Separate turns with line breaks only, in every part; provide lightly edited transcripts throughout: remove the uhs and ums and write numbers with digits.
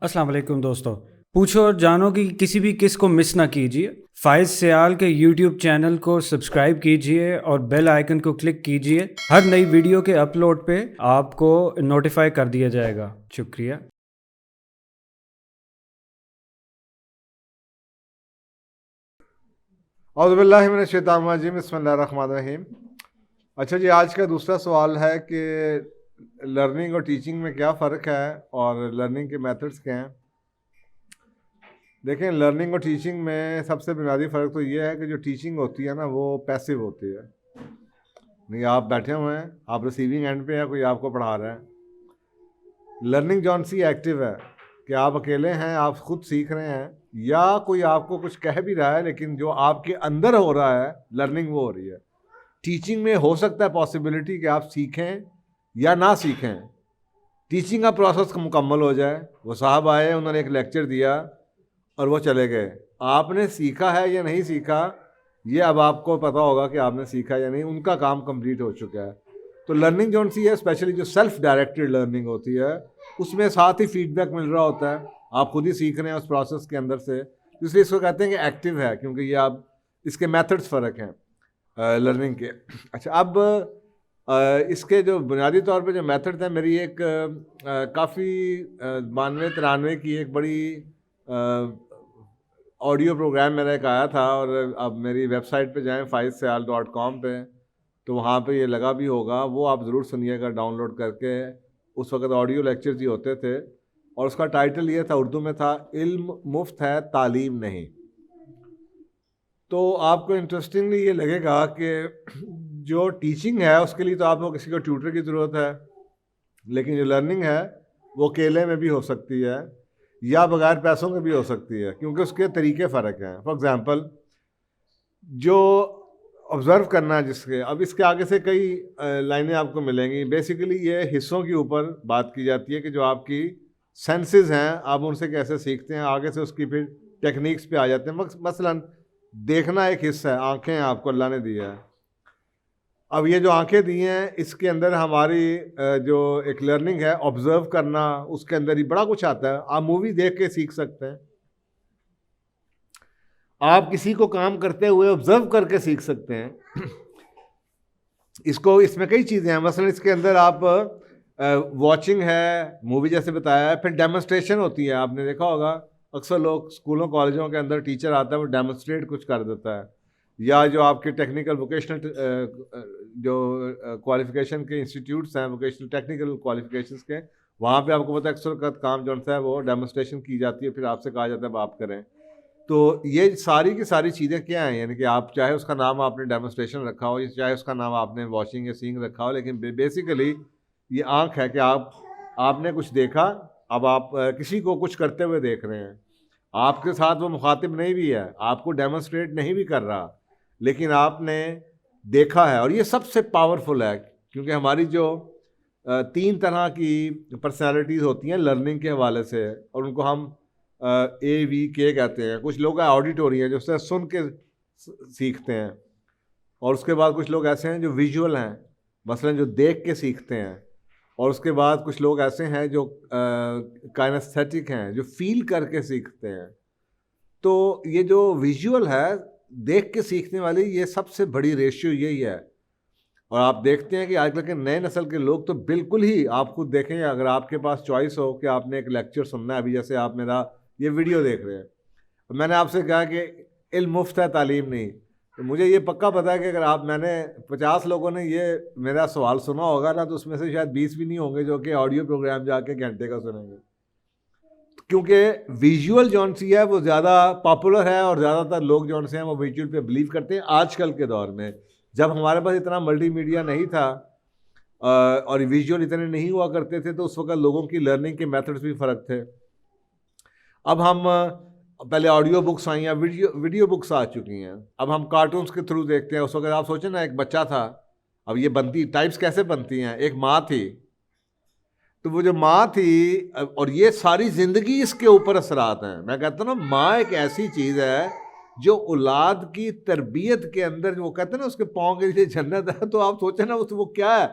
अस्सलाम वालेकुम दोस्तों। पूछो और जानो कि किसी भी किस को मिस ना कीजिए। फाइज सियाल के यूट्यूब चैनल को सब्सक्राइब कीजिए और बेल आइकन को क्लिक कीजिए। हर नई वीडियो के अपलोड पे आपको नोटिफाई कर दिया जाएगा। शुक्रिया।
औज़ुबिल्लाहिमिनश्शैतानिर्रजीम बिस्मिल्लाहिर्रहमानिर्रहीम। अच्छा जी, आज का दूसरा सवाल है कि लर्निंग और टीचिंग में क्या फ़र्क है और लर्निंग के मेथड्स क्या हैं। देखें, लर्निंग और टीचिंग में सबसे बुनियादी फ़र्क तो ये है कि जो टीचिंग होती है ना, वो पैसिव होती है। नहीं, आप बैठे हुए हैं, आप रिसीविंग एंड पे है, कोई आपको पढ़ा रहा है। लर्निंग जौन सी एक्टिव है कि आप अकेले हैं, आप खुद सीख रहे हैं, या कोई आपको कुछ कह भी रहा है लेकिन जो आपके अंदर हो रहा है लर्निंग वो हो रही है। टीचिंग में हो सकता है पॉसिबिलिटी कि आप सीखें या ना सीखें, टीचिंग का प्रोसेस मुकम्मल हो जाए, वो साहब आए, उन्होंने एक लेक्चर दिया और वो चले गए। आपने सीखा है या नहीं सीखा, ये अब आपको पता होगा कि आपने सीखा या नहीं, उनका काम कंप्लीट हो चुका है। तो लर्निंग जौन सी है, स्पेशली जो सेल्फ डायरेक्टेड लर्निंग होती है, उसमें साथ ही फीडबैक मिल रहा होता है, आप खुद ही सीख रहे हैं उस प्रोसेस के अंदर से, इसलिए इसको कहते हैं कि एक्टिव है, क्योंकि ये आप इसके मेथड्स फ़र्क हैं लर्निंग के। अच्छा, अब इसके जो बुनियादी तौर पे जो मेथड है, मेरी एक काफ़ी 92-93 की एक बड़ी ऑडियो प्रोग्राम मेरा एक आया था, और अब मेरी वेबसाइट पे जाएं faizsyal.com पे, तो वहाँ पे ये लगा भी होगा, वो आप ज़रूर सुनिएगा डाउनलोड करके। उस वक़्त ऑडियो लेक्चर्स ही होते थे और उसका टाइटल ये था, उर्दू में था, इल्म मुफ्त है तालीम नहीं। तो आपको इंटरेस्टिंगली ये लगेगा कि जो टीचिंग है उसके लिए तो आपको किसी को ट्यूटर की ज़रूरत है, लेकिन जो लर्निंग है वो अकेले में भी हो सकती है या बगैर पैसों के भी हो सकती है, क्योंकि उसके तरीके फ़र्क हैं। फॉर एग्ज़ाम्पल, जो ऑब्ज़र्व करना है जिसके, अब इसके आगे से कई लाइनें आपको मिलेंगी। बेसिकली ये हिस्सों के ऊपर बात की जाती है कि जो आपकी सेंसेस हैं, आप उनसे कैसे सीखते हैं। आगे से उसकी फिर टेक्निक्स पे आ जाते हैं। मसलन देखना एक हिस्सा है, आंखें आपको अल्लाह ने दिया है। अब ये जो आंखें दी हैं, इसके अंदर हमारी जो एक लर्निंग है ऑब्ज़र्व करना, उसके अंदर ही बड़ा कुछ आता है। आप मूवी देख के सीख सकते हैं, आप किसी को काम करते हुए ऑब्जर्व करके सीख सकते हैं। इसमें कई चीज़ें हैं। मसलन इसके अंदर आप वॉचिंग है, मूवी जैसे बताया है, फिर डेमोन्स्ट्रेशन होती है। आपने देखा होगा अक्सर लोग स्कूलों कॉलेजों के अंदर टीचर आता है, वो डेमोन्स्ट्रेट कुछ कर देता है, या जो आपके टेक्निकल वोकेशनल जो क्वालिफिकेशन के इंस्टीट्यूट्स हैं, वोकेशनल टेक्निकल क्वालिफिकेशंस के, वहाँ पे आपको पता है अक्सर का काम जो है वो डेमोन्स्ट्रेशन की जाती है, फिर आपसे कहा जाता है आप करें। तो ये सारी की सारी चीज़ें क्या हैं, यानी कि आप चाहे उसका नाम आपने डेमोन्स्ट्रेशन रखा हो, या चाहे उसका नाम आपने वॉचिंग या सीइंग रखा हो, लेकिन बेसिकली ये आँख है कि आपने कुछ देखा। अब आप किसी को कुछ करते हुए देख रहे हैं, आपके साथ वो मुखातिब नहीं भी है, आपको डेमोन्स्ट्रेट नहीं भी कर रहा, लेकिन आपने देखा है। और ये सबसे पावरफुल है, क्योंकि हमारी जो 3 तरह की पर्सनैलिटीज़ होती हैं लर्निंग के हवाले से, और उनको हम AVK कहते हैं। कुछ लोग ऑडिटोरी हैं, जो उससे सुन के सीखते हैं, और उसके बाद कुछ लोग ऐसे हैं जो विजुअल हैं, मसलन जो देख के सीखते हैं, और उसके बाद कुछ लोग ऐसे हैं जो काइनेस्थेटिक हैं, जो फील करके सीखते हैं। तो ये जो विजुअल है, देख के सीखने वाली, ये सबसे बड़ी रेशियो यही है। और आप देखते हैं कि आजकल के नए नस्ल के लोग तो बिल्कुल ही, आप खुद देखें, अगर आपके पास चॉइस हो कि आपने एक लेक्चर सुनना है, अभी जैसे आप मेरा ये वीडियो देख रहे हैं, तो मैंने आपसे कहा कि इल्म मुफ्त है तालीम नहीं, तो मुझे ये पक्का पता है कि अगर मैंने 50 लोगों ने ये मेरा सवाल सुना होगा ना, तो उसमें से शायद 20 भी नहीं होंगे जो कि ऑडियो प्रोग्राम जाके घंटे का सुनेंगे, क्योंकि विजुअल जौन सी है वो ज़्यादा पॉपुलर है, और ज़्यादातर लोग जौन से हैं वो विजुअल पे बिलीव करते हैं आजकल के दौर में। जब हमारे पास इतना मल्टीमीडिया नहीं था और विजुअल इतने नहीं हुआ करते थे, तो उस वक्त लोगों की लर्निंग के मेथड्स भी फ़र्क थे। अब हम पहले ऑडियो बुक्स आई हैं, वीडियो बुक्स आ चुकी हैं, अब हम कार्टून्स के थ्रू देखते हैं। उस वक्त आप सोचें ना, एक बच्चा था, अब ये बनती टाइप्स कैसे बनती हैं। एक माँ थी, तो वो जो माँ थी, और ये सारी ज़िंदगी इसके ऊपर असरात हैं। मैं कहता हूँ ना, माँ एक ऐसी चीज़ है जो औलाद की तरबियत के अंदर, जो वो कहते हैं ना उसके पाँव के लिए जन्नत है, तो आप सोचें ना वो क्या है।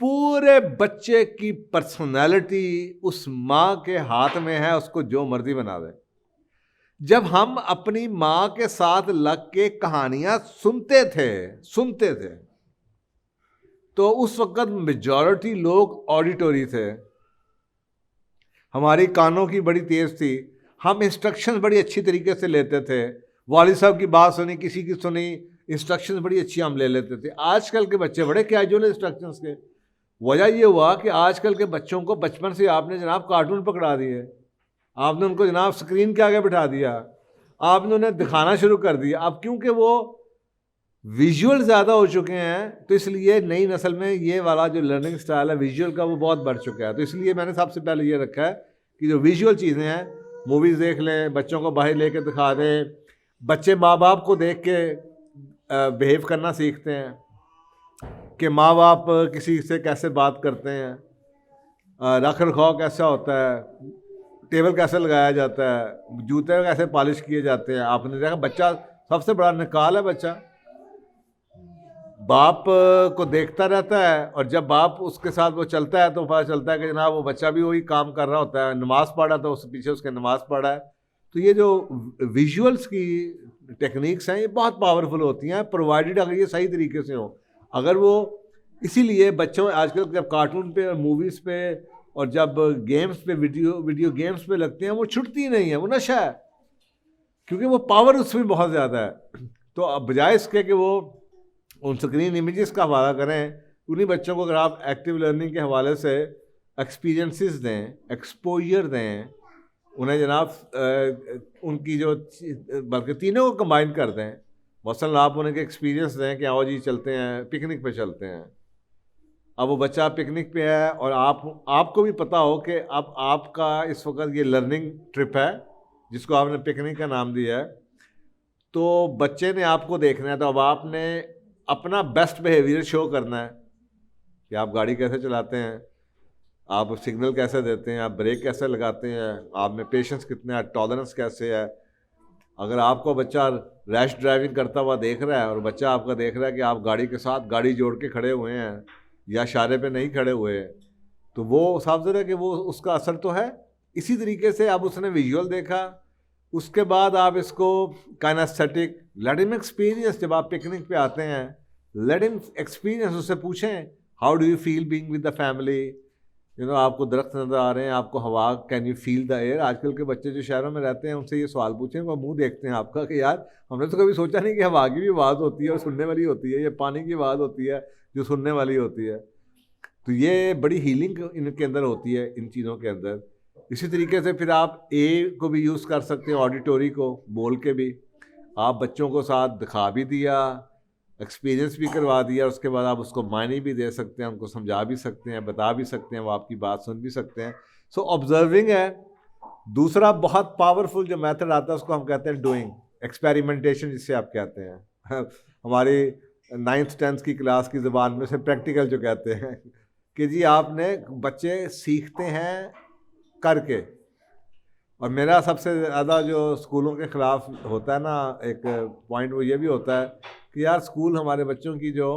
पूरे बच्चे की पर्सनालिटी उस माँ के हाथ में है, उसको जो मर्जी बना दे। जब हम अपनी माँ के साथ लग के कहानियां सुनते थे तो उस वक्त मेजॉरिटी लोग ऑडिटोरी थे, हमारी कानों की बड़ी तेज थी, हम इंस्ट्रक्शंस बड़ी अच्छी तरीके से लेते थे, वालिद साहब की बात सुनी, किसी की सुनी, इंस्ट्रक्शंस बड़ी अच्छी हम ले लेते थे। आजकल के बच्चे बड़े कैजुअल इंस्ट्रक्शंस के। वजह ये हुआ कि आजकल के बच्चों को बचपन से आपने जनाब कार्टून पकड़ा दिए, आपने उनको जनाब स्क्रीन के आगे बिठा दिया, आपने उन्हें दिखाना शुरू कर दिया। अब क्योंकि वो विजुअल ज़्यादा हो चुके हैं तो इसलिए नई नस्ल में ये वाला जो लर्निंग स्टाइल है विजुअल का वो बहुत बढ़ चुका है। तो इसलिए मैंने सबसे पहले ये रखा है कि जो विजुअल चीज़ें हैं, मूवीज़ देख लें, बच्चों को बाहर लेके दिखा दें। बच्चे माँ बाप को देख के बिहेव करना सीखते हैं कि माँ बाप किसी से कैसे बात करते हैं, रख रखाव कैसा होता है, टेबल कैसे लगाया जाता है, जूते कैसे पॉलिश किए जाते हैं। आपने देखा बच्चा सबसे बड़ा निकाल है, बच्चा बाप को देखता रहता है और जब बाप उसके साथ वो चलता है तो पता चलता है कि जनाब वो बच्चा भी वही काम कर रहा होता है। नमाज़ पढ़ा तो उसके पीछे उसके नमाज़ पढ़ा है। तो ये जो विजुअल्स की टेक्निक्स हैं ये बहुत पावरफुल होती हैं, प्रोवाइडेड अगर ये सही तरीके से हो। अगर वो इसीलिए बच्चों आजकल जब कार्टून पे और मूवीज़ पे और जब गेम्स पे वीडियो गेम्स पे लगते हैं वो छुटती नहीं है, वो नशा है, क्योंकि वो पावर उसमें बहुत ज़्यादा है। तो अब बजाय इसके कि वो उन स्क्रीन इमेजेस का हवाला करें, उन्हीं बच्चों को अगर आप एक्टिव लर्निंग के हवाले से एक्सपीरियंसेस दें, एक्सपोजर दें, उन्हें जनाब उनकी जो बल्कि तीनों को कंबाइन कर दें। मसलन आप उन्हें एक्सपीरियंस दें कि आओ जी चलते हैं पिकनिक पे चलते हैं। अब वो बच्चा पिकनिक पे है और आपको भी पता हो कि अब आपका इस वक्त ये लर्निंग ट्रिप है जिसको आपने पिकनिक का नाम दिया है, तो बच्चे ने आपको देखना है। तो अब आपने अपना बेस्ट बिहेवियर शो करना है कि आप गाड़ी कैसे चलाते हैं, आप सिग्नल कैसे देते हैं, आप ब्रेक कैसे लगाते हैं, आप में पेशेंस कितना है, टॉलरेंस कैसे है। अगर आपको बच्चा रैश ड्राइविंग करता हुआ देख रहा है और बच्चा आपका देख रहा है कि आप गाड़ी के साथ गाड़ी जोड़ के खड़े हुए हैं या इशारे पे नहीं खड़े हुए, तो वो साफ ज़रा है कि वो उसका असर तो है। इसी तरीके से अब उसने विजुअल देखा, उसके बाद आप इसको काइनेस्थेटिक लेट हिम एक्सपीरियंस। जब आप पिकनिक पे आते हैं लेट हिम एक्सपीरियंस, उससे पूछें how do you feel being with the family. आपको दरख्त नज़र आ रहे हैं, आपको हवा, can you feel the air. आजकल के बच्चे जो शहरों में रहते हैं उनसे ये सवाल पूछें, वो मुंह देखते हैं आपका कि यार हमने तो कभी सोचा नहीं कि हवा की भी आवाज़ होती है और सुनने वाली होती है, या पानी की आवाज़ होती है जो सुनने वाली होती है। तो ये बड़ी हीलिंग इनके अंदर होती है, इन चीज़ों के अंदर। इसी तरीके से फिर आप ए को भी यूज़ कर सकते हैं, ऑडिटोरी को बोल के भी आप बच्चों को साथ दिखा भी दिया, एक्सपीरियंस भी करवा दिया, उसके बाद आप उसको मायने भी दे सकते हैं, उनको समझा भी सकते हैं, बता भी सकते हैं, वो आपकी बात सुन भी सकते हैं। सो ऑब्जर्विंग है। दूसरा बहुत पावरफुल जो मेथड आता है उसको हम कहते हैं डूइंग, एक्सपेरिमेंटेशन जिसे आप कहते हैं। हमारी 9th 10th की क्लास की ज़बान में से प्रैक्टिकल जो कहते हैं कि जी आपने बच्चे सीखते हैं करके। और मेरा सबसे ज़्यादा जो स्कूलों के ख़िलाफ़ होता है ना एक पॉइंट, वो ये भी होता है कि यार स्कूल हमारे बच्चों की जो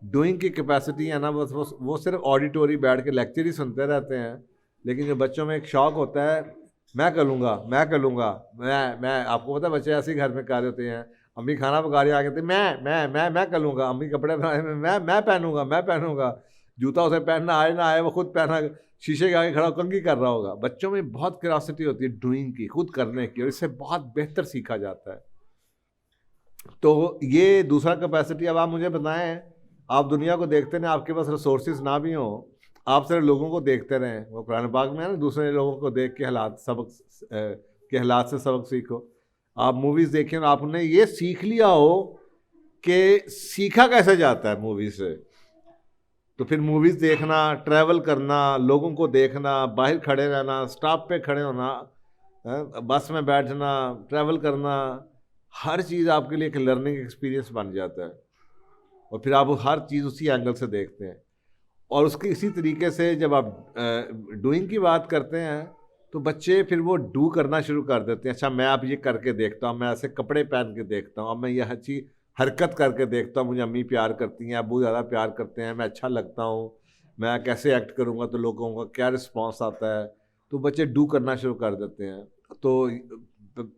डूइंग की कैपेसिटी है ना, वो सिर्फ ऑडिटोरी बैठ के लेक्चर ही सुनते रहते हैं, लेकिन जो बच्चों में एक शौक़ होता है मैं कर लूँगा, मैं कर लूँगा, मैं आपको पता है बच्चे ऐसे ही घर में कर रहे होते हैं। अम्मी खाना पका रही आगे थे मैं कर लूँगा, अम्मी कपड़े बनाए मैं पहनूँगा, जूता उसे पहनना आए ना आए वो खुद पहना, शीशे के आगे खड़ा कंघी कर रहा होगा। बच्चों में बहुत क्यूरियोसिटी होती है डूइंग की, खुद करने की, और इससे बहुत बेहतर सीखा जाता है। तो ये दूसरा कैपेसिटी। अब आप मुझे बताएं, आप दुनिया को देखते हैं, आपके पास रिसोर्सेज ना भी हो, आप सिर्फ लोगों को देखते रहें। वो कुरान पाक में है ना, दूसरे लोगों को देख के हालात से सबक सीखो। आप मूवीज़ देखें और आपने ये सीख लिया हो कि सीखा कैसे जाता है मूवी से, तो फिर मूवीज़ देखना, ट्रैवल करना, लोगों को देखना, बाहर खड़े रहना, स्टॉप पे खड़े होना, बस में बैठना, ट्रैवल करना, हर चीज़ आपके लिए एक लर्निंग एक्सपीरियंस बन जाता है। और फिर आप हर चीज़ उसी एंगल से देखते हैं। और उसके इसी तरीके से जब आप डूइंग की बात करते हैं तो बच्चे फिर वो डू करना शुरू कर देते हैं। अच्छा मैं अब ये करके देखता हूँ, मैं ऐसे कपड़े पहन के देखता हूँ, अब मैं यह चीज़ हरकत करके देखता हूँ, मुझे अम्मी प्यार करती हैं, अबू ज़्यादा प्यार करते हैं, मैं अच्छा लगता हूँ, मैं कैसे एक्ट करूँगा तो लोगों का क्या रिस्पॉन्स आता है, तो बच्चे डू करना शुरू कर देते हैं। तो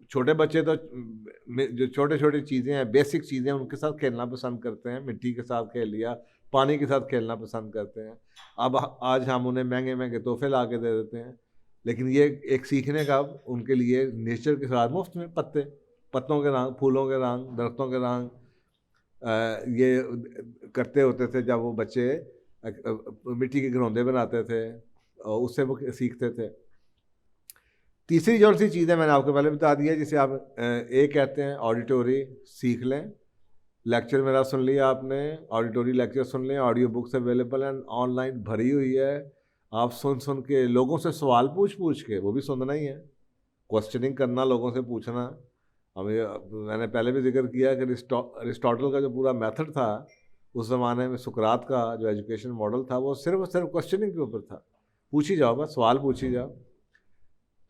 छोटे बच्चे तो जो छोटे छोटी चीज़ें हैं, बेसिक चीज़ें, उनके साथ खेलना पसंद करते हैं। मिट्टी के साथ खेल लिया, पानी के साथ खेलना पसंद करते हैं। अब आज हम उन्हें महंगे महंगे तोहफे ला के दे देते हैं, लेकिन ये एक सीखने का उनके लिए नेचर के साथ मुफ्त में पत्तों के रंग, फूलों के रंग, दरख्तों के रंग ये करते होते थे जब वो बच्चे मिट्टी के घरौंदे बनाते थे, और उससे वो सीखते थे। तीसरी जो सी चीज़ है मैंने आपको पहले बता दी है, जिसे आप एक कहते हैं ऑडिटोरी, सीख लें। लेक्चर मेरा सुन लिया आपने, ऑडिटोरी लेक्चर सुन लें, ऑडियो बुक्स अवेलेबल हैं, ऑनलाइन भरी हुई है। आप सुन सुन के लोगों से सवाल पूछ के, वो भी सुनना ही है, क्वेश्चनिंग करना, लोगों से पूछना। हमें मैंने पहले भी जिक्र किया कि अरिस्टोटल का जो पूरा मेथड था उस ज़माने में, सुकरात का जो एजुकेशन मॉडल था, वो सिर्फ और सिर्फ क्वेश्चनिंग के ऊपर था। पूछी जाओ, बस सवाल पूछी जाओ।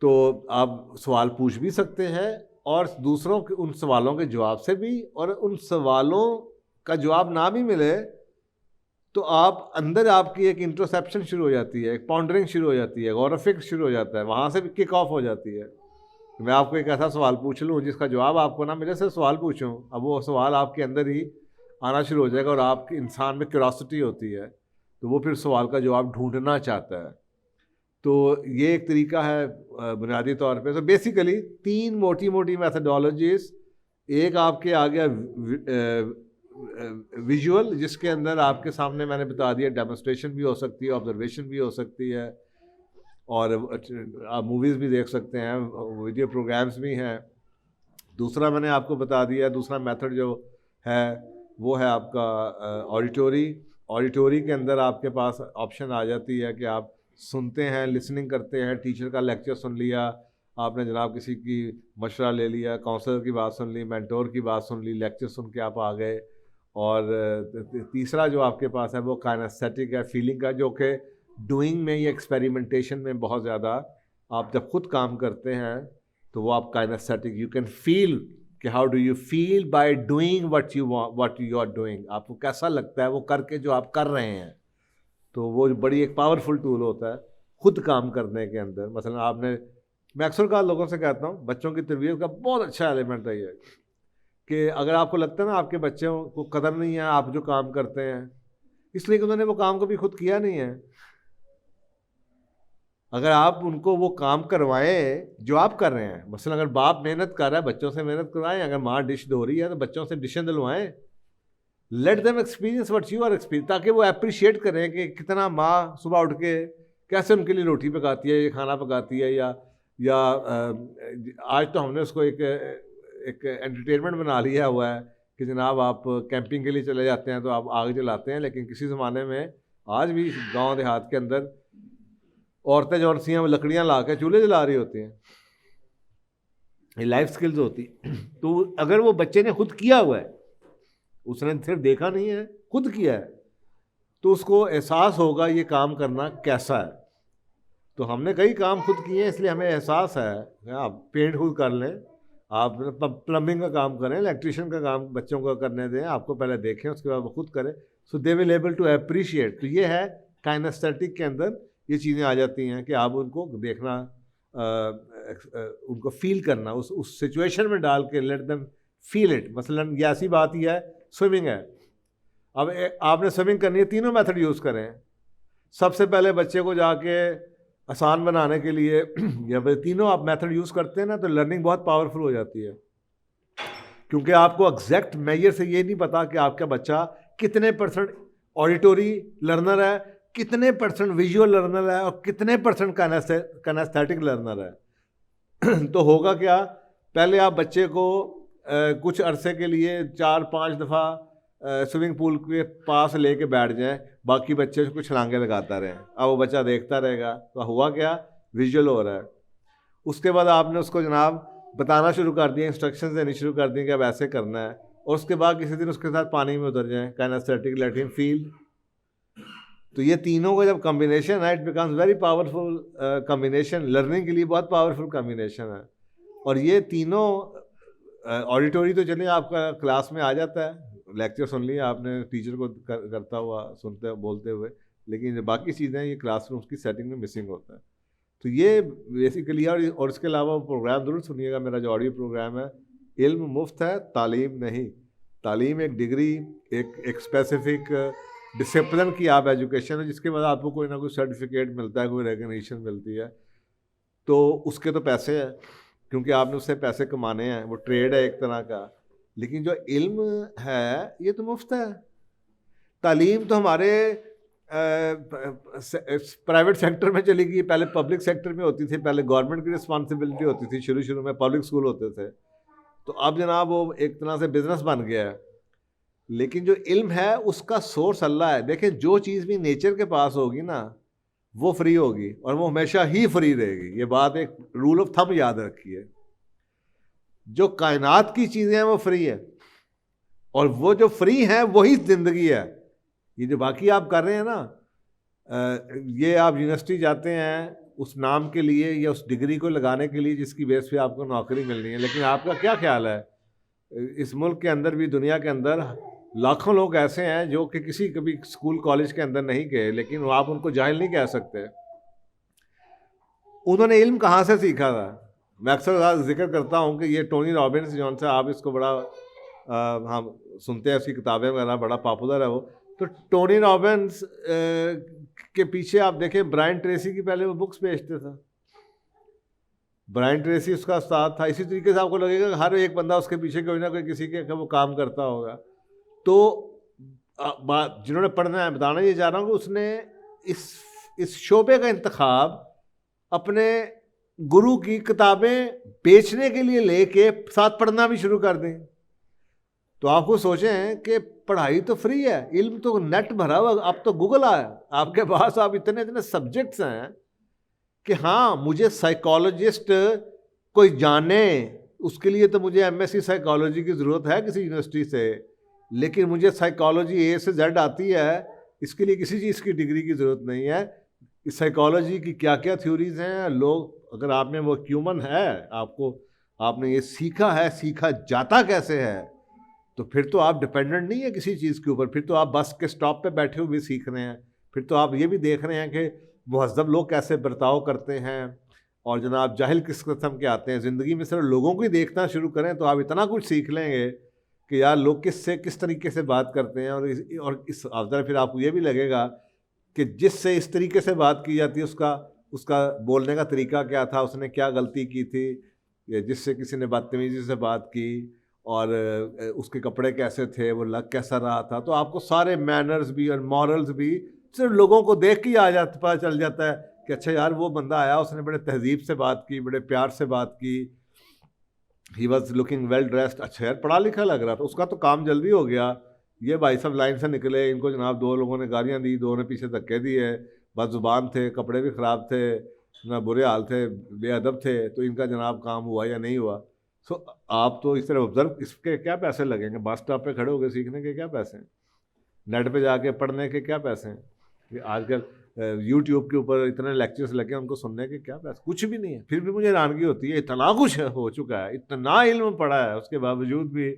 तो आप सवाल पूछ भी सकते हैं, और दूसरों के उन सवालों के जवाब से भी, और उन सवालों का जवाब ना भी मिले तो आप अंदर आपकी एक इंट्रोसेप्शन शुरू हो जाती है, एक पॉन्डरिंग शुरू हो जाती है, गौर फिक्र शुरू हो जाता है, वहाँ से भी किक ऑफ हो जाती है। मैं आपको एक ऐसा सवाल पूछ लूँ जिसका जवाब आपको ना मिले, सिर्फ सवाल पूछूँ, अब वो सवाल आपके अंदर ही आना शुरू हो जाएगा, और आपके इंसान में क्यूरोसिटी होती है, तो वो फिर सवाल का जवाब ढूंढना चाहता है। तो ये एक तरीका है बुनियादी तौर पे। तो बेसिकली 3 मोटी मोटी मैथडोलॉजीज। एक आपके आ गया विजुअल, जिसके अंदर आपके सामने मैंने बता दिया, डेमोन्स्ट्रेशन भी हो सकती है, ऑब्जर्वेशन भी हो सकती है, और आप मूवीज़ भी देख सकते हैं, वीडियो प्रोग्राम्स भी हैं। दूसरा मैंने आपको बता दिया, दूसरा मेथड जो है वो है आपका ऑडिटोरी के अंदर आपके पास ऑप्शन आ जाती है कि आप सुनते हैं, लिसनिंग करते हैं, टीचर का लेक्चर सुन लिया आपने, जनाब किसी की मशवरा ले लिया, काउंसलर की बात सुन ली, मेंटोर की बात सुन ली, लेक्चर सुन के आप आ गए। और तीसरा जो आपके पास है वो काइनेस्थेटिक है, फीलिंग का, जो कि डूइंग में या एक्सपेरिमेंटेशन में बहुत ज़्यादा, आप जब खुद काम करते हैं तो वो आप काइनेस्थेटिक, यू कैन फील कि how do you feel by doing what you are doing, आपको कैसा लगता है वो करके जो आप कर रहे हैं। तो वो बड़ी एक पावरफुल टूल होता है खुद काम करने के अंदर। मसलन आपने, मैं अक्सर का लोगों से कहता हूँ, बच्चों की तरबियत का बहुत अच्छा एलिमेंट है ये, कि अगर आपको लगता है ना आपके बच्चों को कदर नहीं है आप जो काम करते हैं, इसलिए कि उन्होंने वो काम कभी खुद किया नहीं है। अगर आप उनको वो काम करवाएं जो आप कर रहे हैं, मसलन अगर बाप मेहनत कर रहा है, बच्चों से मेहनत करवाएं, अगर माँ डिश धो रही है तो बच्चों से डिशें दिलवाएं। Let them experience what you are experience, ताकि वो अप्रिशिएट करें कि कितना माँ सुबह उठ के कैसे उनके लिए रोटी पकाती है, या खाना पकाती है, या आज तो हमने उसको एक एंटरटेनमेंट बना लिया हुआ है कि जनाब आप कैंपिंग के लिए चले जाते हैं तो आप आग जलाते हैं, लेकिन किसी ज़माने में आज भी गांव देहात के अंदर औरतें जो सी हैं लकड़ियाँ ला के चूल्हे जला रही होती हैं। ये लाइफ स्किल्स होती। तो अगर वो बच्चे ने खुद किया हुआ है, उसने सिर्फ देखा नहीं है, खुद किया है, तो उसको एहसास होगा ये काम करना कैसा है। तो हमने कई काम खुद किए हैं, इसलिए हमें एहसास है। आप पेंट खुद कर लें, आप प्लम्बिंग का काम करें, इलेक्ट्रिशियन का काम बच्चों को करने दें, आपको पहले देखें उसके बाद वो खुद करें, so they will able to appreciate. तो ये है काइनेस्थेटिक के अंदर ये चीज़ें आ जाती हैं कि आप उनको देखना, उनको फील करना, उस सिचुएशन में डाल के लेट देम फील इट। मसलन ये ऐसी बात ही है, स्विमिंग है, अब आपने स्विमिंग करनी है, तीनों मेथड यूज़ करें। सबसे पहले बच्चे को जाके आसान बनाने के लिए जब तीनों आप मेथड यूज़ करते हैं ना, तो लर्निंग बहुत पावरफुल हो जाती है, क्योंकि आपको एग्जैक्ट मेजर से ये नहीं पता कि आपका बच्चा कितने % ऑडिटोरी लर्नर है, कितने % विजुअल लर्नर है, और कितने % काइनेस्थेटिक लर्नर है। तो होगा क्या, पहले आप बच्चे को कुछ अरसे के लिए 4-5 दफ़ा स्विमिंग पूल के पास लेके बैठ जाएं, बाकी बच्चे को छलांगे लगाता रहें, अब वो बच्चा देखता रहेगा। तो हुआ क्या, विजुअल हो रहा है। उसके बाद आपने उसको जनाब बताना शुरू कर दिया, इंस्ट्रक्शंस देनी शुरू कर दी कि अब ऐसे करना है, और उसके बाद किसी दिन उसके साथ पानी में उतर जाएं, काइनेस्थेटिक, लेट हिम फील। तो ये तीनों का जब कॉम्बिनेशन है, it becomes very powerful combination, learning के लिए बहुत पावरफुल कॉम्बिनेशन है। और ये तीनों ऑडिटोरी तो चलिए आपका क्लास में आ जाता है, लेक्चर सुन लिया आपने टीचर को करता हुआ, सुनते बोलते हुए, लेकिन जो बाकी चीज़ें ये क्लासरूम्स की सेटिंग में मिसिंग होता है। तो ये बेसिकली, और इसके अलावा प्रोग्राम ज़रूर सुनिएगा मेरा जो ऑडियो प्रोग्राम है, इल्म मुफ्त है, तालीम नहीं। तालीम एक डिग्री, एक स्पेसिफिक डिसिप्लिन की आप एजुकेशन है, जिसके बाद आपको कोई ना कोई सर्टिफिकेट मिलता है, कोई रिकग्निशन मिलती है, तो उसके तो पैसे हैं, क्योंकि आपने उससे पैसे कमाने हैं, वो ट्रेड है एक तरह का। लेकिन जो इल्म है ये तो मुफ्त है। तालीम तो हमारे प्राइवेट सेक्टर में चली गई, पहले पब्लिक सेक्टर में होती थी, पहले गवर्नमेंट की रिस्पॉन्सिबिलिटी होती थी, शुरू में पब्लिक स्कूल होते थे, तो अब जनाब वो एक तरह से बिजनेस बन गया है। लेकिन जो इल्म है उसका सोर्स अल्लाह है। देखें, जो चीज़ भी नेचर के पास होगी ना वो फ्री होगी, और वो हमेशा ही फ्री रहेगी। ये बात एक रूल ऑफ थंब याद रखिए। जो कायनात की चीज़ें हैं वो फ्री है, और वो जो फ्री है वही ज़िंदगी है। ये जो बाकी आप कर रहे हैं ना, ये आप यूनिवर्सिटी जाते हैं उस नाम के लिए या उस डिग्री को लगाने के लिए जिसकी बेस पे आपको नौकरी मिलनी है, लेकिन आपका क्या ख्याल है, इस मुल्क के अंदर भी, दुनिया के अंदर लाखों लोग ऐसे हैं जो कि किसी कभी स्कूल कॉलेज के अंदर नहीं गए, लेकिन वो आप उनको जाहिल नहीं कह सकते। उन्होंने इल्म कहाँ से सीखा था? मैं अक्सर जिक्र करता हूँ कि ये टोनी रॉबिन्स, जो से आप इसको बड़ा हम सुनते हैं, उसकी किताबें वगैरह बड़ा पॉपुलर है वो। तो टोनी रॉबिन्स के पीछे आप देखें, ब्रायन ट्रेसी की पहले वो बुक्स बेचते था। ब्रायन ट्रेसी उसका उस्ताद था। इसी तरीके से आपको लगेगा कि हर एक बंदा उसके पीछे कोई ना कोई किसी के वो काम करता होगा। तो जिन्होंने पढ़ना है, बताना ये चाह रहा हूँ कि उसने इस शोबे का इंतखाब अपने गुरु की किताबें बेचने के लिए लेके साथ पढ़ना भी शुरू कर दें। तो आपको सोचें कि पढ़ाई तो फ्री है, इल्म तो नेट भरा हुआ, अब तो गूगल आया आपके पास, आप इतने सब्जेक्ट्स हैं कि हाँ, मुझे साइकोलॉजिस्ट कोई जाने उसके लिए तो मुझे एमएससी साइकोलॉजी की ज़रूरत है किसी यूनिवर्सिटी से, लेकिन मुझे साइकोलॉजी ए से जेड आती है, इसके लिए किसी चीज़ की डिग्री की ज़रूरत नहीं है। इस साइकोलॉजी की क्या क्या थ्योरीज हैं, लोग, अगर आप में वो ह्यूमन है, आपने ये सीखा है, सीखा जाता कैसे है, तो फिर तो आप डिपेंडेंट नहीं है किसी चीज़ के ऊपर। फिर तो आप बस के स्टॉप पे बैठे हुए सीख रहे हैं। फिर तो आप ये भी देख रहे हैं कि मुहज़्ज़ब लोग कैसे बर्ताव करते हैं, और जनाब जाहिल किस किस्म के आते हैं। ज़िंदगी में सिर्फ लोगों को ही देखना शुरू करें तो आप इतना कुछ सीख लेंगे कि यार लोग किस तरीके से बात करते हैं, और इस अवसर फिर आपको ये भी लगेगा कि जिससे इस तरीके से बात की जाती है उसका बोलने का तरीका क्या था, उसने क्या गलती की थी, या जिससे किसी ने बदतमीज़ी से बात की और उसके कपड़े कैसे थे, वो लग कैसा रहा था, तो आपको सारे मैनर्स भी और मॉरल्स भी सिर्फ लोगों को देख के आ जाता, पता चल जाता है कि अच्छा यार वो बंदा आया, उसने बड़े तहजीब से बात की, बड़े प्यार से बात की, he was looking well dressed, अच्छा यार पढ़ा लिखा लग रहा था, उसका तो काम जल्दी हो गया। ये भाई सब लाइन से निकले, इनको जनाब 2 लोगों ने गालियाँ दी, 2 ने पीछे धक्के दिए, बदजुबान थे, कपड़े भी ख़राब थे ना, बुरे हाल थे, बेअदब थे, तो इनका जनाब काम हुआ या नहीं हुआ। सो आप तो इस तरह ऑब्जर्व, इसके क्या पैसे लगेंगे? बस स्टॉप पे खड़े होकर सीखने के क्या पैसे हैं? नेट पे जाके पढ़ने के क्या पैसे हैं? आजकल यूट्यूब के ऊपर इतने लेक्चर्स लगे, उनको सुनने के क्या पैसे? कुछ भी नहीं है। फिर भी मुझे हैरानगी होती है, इतना कुछ हो चुका है, इतना इल्म पढ़ा है, उसके बावजूद भी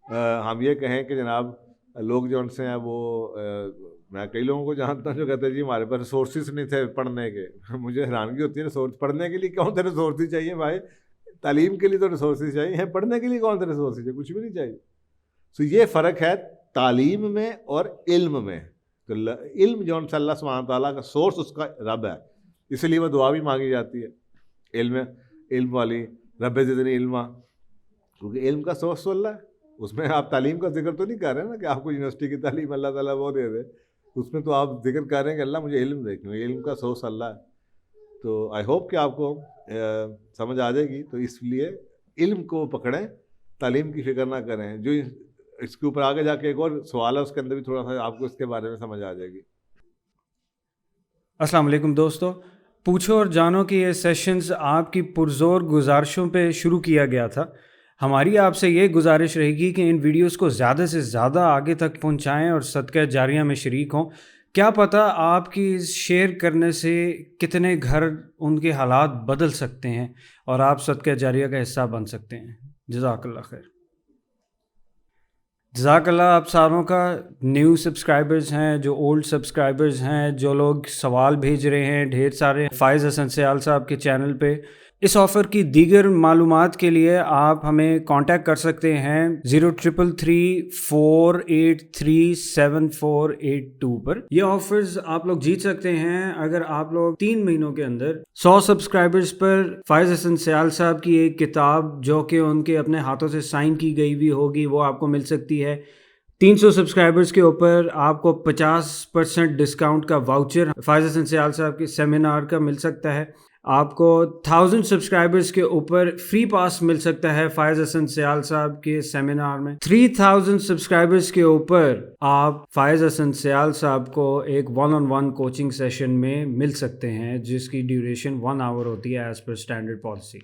हम ये कहें कि जनाब लोग जो उनसे हैं वो मैं कई लोगों को जानता हूँ जो कहते हैं जी हमारे पास रिसोर्सेज नहीं थे पढ़ने के। मुझे हैरानगी होती है, रिसोर्स पढ़ने के लिए कौन से रिसोर्सेज चाहिए भाई? तालीम के लिए तो रिसोर्सेज चाहिए, पढ़ने के लिए कौन से रिसोर्सेज है? कुछ भी नहीं चाहिए। सो ये फ़र्क है तालीम में और इल्म में। तो इल्म जो अल्लाह सुब्हानहू तआला का सोर्स उसका रब है, इसलिए वो दुआ भी मांगी जाती है, इल्म वाली रब ज़िदनी इल्मा, क्योंकि इल्म का सोर्स तो अल्लाह है। उसमें आप तालीम का जिक्र तो नहीं कर रहे हैं ना कि आपको यूनिवर्सिटी की तालीम अल्लाह ताला वो दे दे, उसमें तो आप जिक्र कर रहे हैं कि अल्लाह मुझे इल्म दे, क्योंकि इल्म का सोर्स अल्लाह है। तो आई होप कि आपको समझ आ जाएगी। तो इसलिए इल्म को पकड़ें, तालीम की फ़िक्र ना करें। जो इसके ऊपर आगे जाके एक और सवाल है, उसके अंदर भी थोड़ा सा आपको इसके बारे में समझ आ जाएगी।
अस्सलाम वालेकुम दोस्तों, पूछो और जानो कि ये सेशंस आपकी पुरज़ोर गुजारिशों पे शुरू किया गया था। हमारी आपसे ये गुजारिश रहेगी कि इन वीडियोस को ज़्यादा से ज़्यादा आगे तक पहुंचाएं और सदका जारिया में शरीक हों। क्या पता आपकी शेयर करने से कितने घर, उनके हालात बदल सकते हैं और आप सदका जारिया का हिस्सा बन सकते हैं। जज़ाकल्लाह खैर। जज़ाकल्लाह आप सारों का। न्यू सब्सक्राइबर्स हैं, जो ओल्ड सब्सक्राइबर्स हैं, जो लोग सवाल भेज रहे हैं ढेर सारे फ़ाइज़ हसन सयाल साहब के चैनल पे। इस ऑफ़र की दीगर मालूमात के लिए आप हमें कांटेक्ट कर सकते हैं 0333483742 पर। ये ऑफर्स आप लोग जीत सकते हैं अगर आप लोग 3 महीनों के अंदर 100 सब्सक्राइबर्स पर फ़ाइज़ हसन सयाल साहब की एक किताब जो कि उनके अपने हाथों से साइन की गई हुई होगी वो आपको मिल सकती है। 300 सब्सक्राइबर्स के ऊपर आपको 50% डिस्काउंट का वाउचर फ़ाइज़ हसन सयाल साहब के सेमिनार का मिल सकता है। आपको 1000 सब्सक्राइबर्स के ऊपर फ्री पास मिल सकता है फ़ाइज़ हसन सयाल साहब के सेमिनार में। 3000 सब्सक्राइबर्स के ऊपर आप फ़ाइज़ हसन सयाल साहब को एक 1-on-1 कोचिंग सेशन में मिल सकते हैं जिसकी ड्यूरेशन 1 आवर होती है एज़ पर स्टैंडर्ड पॉलिसी।